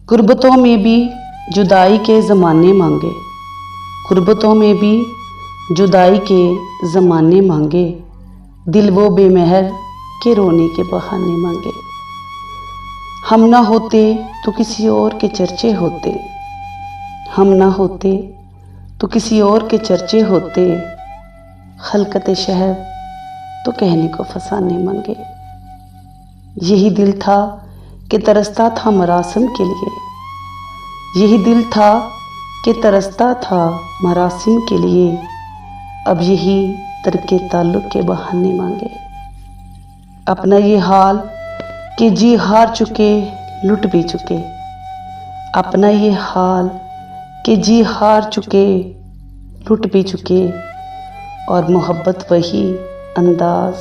गुर्बतों में भी जुदाई के ज़माने मांगे, गुर्बतों में भी जुदाई के ज़माने मांगे, दिल वो बेमहर के रोने के बहाने मांगे। हम ना होते तो किसी और के चर्चे होते, हम ना होते तो किसी और के चर्चे होते, खलकत शहर तो कहने को फसाने मांगे। यही दिल था कि तरसता था मरासिम के लिए, यही दिल था कि तरसता था मरासिम के लिए, अब यही तरके ताल्लुक़ के बहाने मांगे। अपना ये हाल कि जी हार चुके लुट भी चुके, अपना ये हाल कि जी हार चुके लुट भी चुके, और मोहब्बत वही अंदाज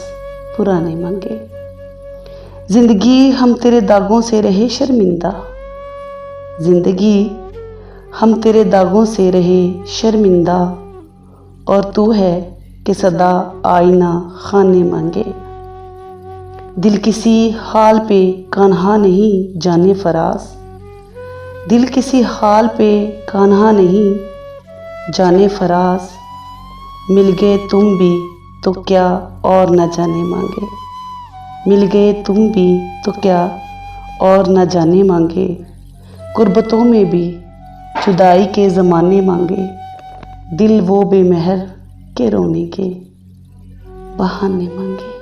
पुराने मांगे। ज़िंदगी हम तेरे दागों से रहे शर्मिंदा, ज़िंदगी हम तेरे दागों से रहे शर्मिंदा, और तू है कि सदा आईना खाने मांगे। दिल किसी हाल पे कान्हा नहीं जाने फराज, दिल किसी हाल पे कान्हा नहीं जाने फराज, मिल गए तुम भी तो क्या और न जाने मांगे, मिल गए तुम भी तो क्या और न जाने मांगे। गुर्बतों में भी जुदाई के ज़माने मांगे, दिल वो बेमहर के रोने के बहाने मांगे।